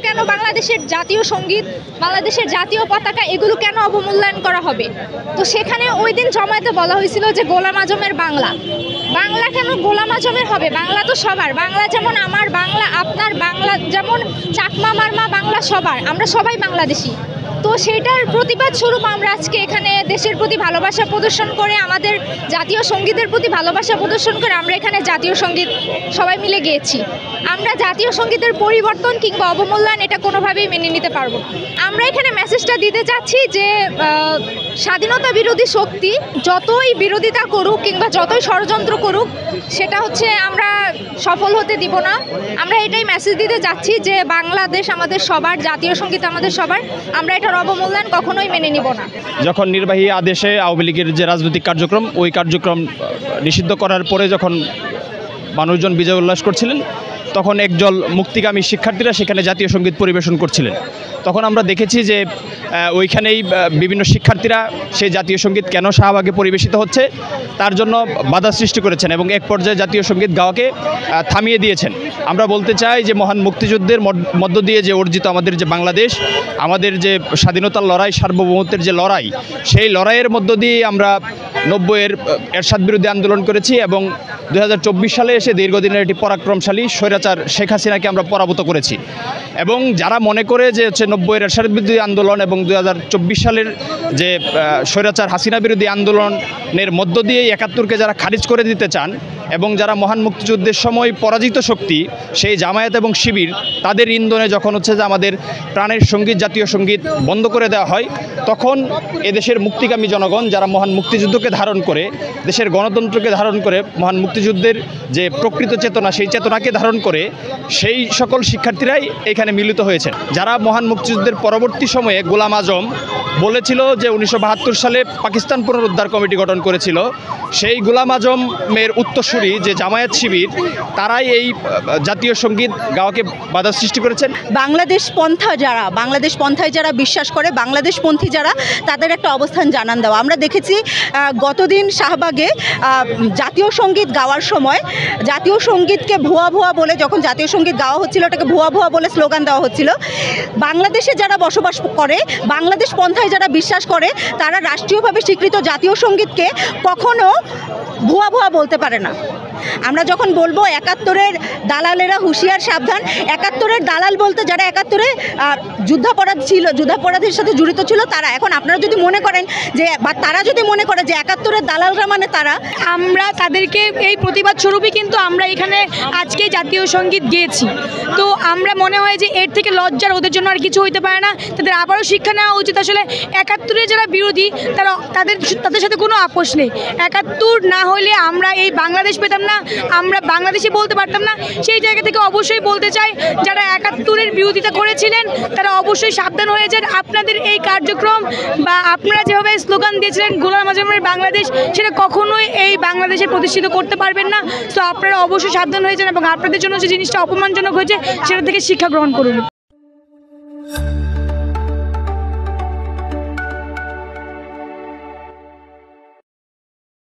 কেন বাংলাদেশের জাতীয় সঙ্গীত, বাংলাদেশের জাতীয় পতাকা এগুলো কেন অবমূল্যায়ন করা হবে? তো সেখানে ওই দিন জমায়েতে বলা হয়েছিল যে গোলাম আজমের বাংলা। বাংলা কেন গোলাম আজমের হবে? বাংলা তো সবার, বাংলা যেমন আমার, বাংলা আপনার, বাংলা যেমন চাকমা মারমা, বাংলা সবার, আমরা সবাই বাংলাদেশি। তো সেটার প্রতিবাদ স্বরূপ আমরা আজকে এখানে দেশের প্রতি ভালোবাসা প্রদর্শন করে, আমাদের জাতীয় সঙ্গীতের প্রতি ভালোবাসা প্রদর্শন করে আমরা এখানে জাতীয় সঙ্গীত সবাই মিলে গেয়েছি। আমরা জাতীয় সঙ্গীতের পরিবর্তন কিংবা অবমূল্যায়ন এটা কোনোভাবেই মেনে নিতে পারবো না। আমরা এখানে মেসেজটা দিতে চাচ্ছি যে স্বাধীনতা বিরোধী শক্তি যতই বিরোধিতা করুক কিংবা যতই ষড়যন্ত্র করুক, সেটা হচ্ছে আমরা সফল হতে দিব না। আমরা এটাই মেসেজ দিতে চাচ্ছি যে বাংলাদেশ আমাদের সবার, জাতীয় সঙ্গীত আমাদের সবার, আমরা এটার অবমূল্যায়ন কখনোই মেনে নিব না। যখন নির্বাহী আদেশে আওয়ামী লীগের যে রাজনৈতিক কার্যক্রম, ওই কার্যক্রম নিষিদ্ধ করার পরে যখন মানুষজন বিজয় উল্লাস করছিলেন, তখন একদল মুক্তিগামী শিক্ষার্থীরা সেখানে জাতীয় সঙ্গীত পরিবেশন করছিলেন। তখন আমরা দেখেছি যে ওইখানেই বিভিন্ন শিক্ষার্থীরা সেই জাতীয় সঙ্গীত কেন শাহবাগে পরিবেশিত হচ্ছে তার জন্য বাধা সৃষ্টি করেছেন এবং এক পর্যায়ে জাতীয় সঙ্গীত গাওয়াকে থামিয়ে দিয়েছেন। আমরা বলতে চাই যে মহান মুক্তিযুদ্ধের মধ্য দিয়ে যে অর্জিত আমাদের যে বাংলাদেশ, আমাদের যে স্বাধীনতার লড়াই, সার্বভৌমত্বের যে লড়াই, সেই লড়াইয়ের মধ্য দিয়ে আমরা 90-এর এরশাদ বিরোধী আন্দোলন করেছি এবং 2024 সালে এসে দীর্ঘদিনের একটি পরাক্রমশালী স্বৈরাচার শেখ হাসিনাকে আমরা পরাভূত করেছি। এবং যারা মনে করে যে 90-এর এরশাদ বিরোধী আন্দোলন এবং 2024 সালের যে স্বৈরাচার হাসিনা বিরোধী আন্দোলনের মধ্য দিয়ে 71-কে যারা খারিজ করে দিতে চান এবং যারা মহান মুক্তিযুদ্ধের সময় পরাজিত শক্তি, সেই জামায়াত এবং শিবির, তাদের ইন্ধনে যখন হচ্ছে যে আমাদের প্রাণের সঙ্গীত, জাতীয় সঙ্গীত বন্ধ করে দেওয়া হয়, তখন এদেশের মুক্তিকামী জনগণ যারা মহান মুক্তিযুদ্ধকে ধারণ করে, দেশের গণতন্ত্রকে ধারণ করে, মহান মুক্তিযুদ্ধের যে প্রকৃত চেতনা, সেই চেতনাকে ধারণ করে সেই সকল শিক্ষার্থীরাই এখানে মিলিত হয়েছে। যারা মহান মুক্তিযুদ্ধের পরবর্তী সময়ে গোলাম আজম বলেছিল যে 1972 সালে পাকিস্তান পুনরুদ্ধার কমিটি গঠন করেছিল, সেই গোলাম আজমের উত্তরসূরি যে জামায়াত শিবির, তারাই এই জাতীয় সঙ্গীত গাওয়াকে বাধা সৃষ্টি করেছেন। বাংলাদেশ পন্থায় যারা বিশ্বাস করে, বাংলাদেশপন্থী যারা, তাদের একটা অবস্থান জানান দেওয়া। আমরা দেখেছি গতদিন শাহবাগে জাতীয় সঙ্গীত গাওয়ার সময় জাতীয় সঙ্গীতকে ভুয়া ভুয়া বলে, যখন জাতীয় সঙ্গীত গাওয়া হচ্ছিল ওটাকে ভুয়া ভুয়া বলে স্লোগান দেওয়া হচ্ছিল। বাংলাদেশে যারা বসবাস করে, বাংলাদেশ পন্থায় যারা বিশ্বাস করে, তারা রাষ্ট্রীয়ভাবে স্বীকৃত জাতীয় সঙ্গীতকে কখনো ভুয়া ভুয়া বলতে পারে না। আমরা যখন বলবো 71-এর দালালেরা হুঁশিয়ার সাবধান, 71-এর দালাল বলতে যারা 71-এ যুদ্ধাপরাধের সাথে জড়িত ছিল তারা। এখন আপনারা যদি মনে করেন যে, বা তারা যদি মনে করে যে 71-এর দালালরা মানে তারা, আমরা তাদেরকে এই প্রতিবাদ স্বরূপই কিন্তু আমরা এখানে আজকে জাতীয় সঙ্গীত গেয়েছি। তো আমরা মনে হয় যে এর থেকে লজ্জার ওদের জন্য আর কিছু হইতে পারে না। তাদের আবারও শিক্ষা নেওয়া উচিত। আসলে 71-এর যারা বিরোধী, তাদের সাথে কোনো আপোষ নেই। 71 না হলে আমরা এই বাংলাদেশ পেতাম না, আমরা বাংলাদেশে বলতে পারতাম না। সেই জায়গা থেকে অবশ্যই বলতে চাই, যারা 71-এর বিরোধিতা করেছিলেন তারা অবশ্যই সাবধান হয়ে যান। আপনাদের এই কার্যক্রম বা আপনারা যেভাবে স্লোগান দিয়েছিলেন গোলাম আজমের বাংলাদেশ, সেটা কখনোই এই বাংলাদেশে প্রতিষ্ঠিত করতে পারবেন না। তো আপনারা অবশ্যই সাবধান হয়ে যান এবং আপনাদের জন্য যে জিনিসটা অপমানজনক হয়েছে সেটা থেকে শিক্ষা গ্রহণ করুন।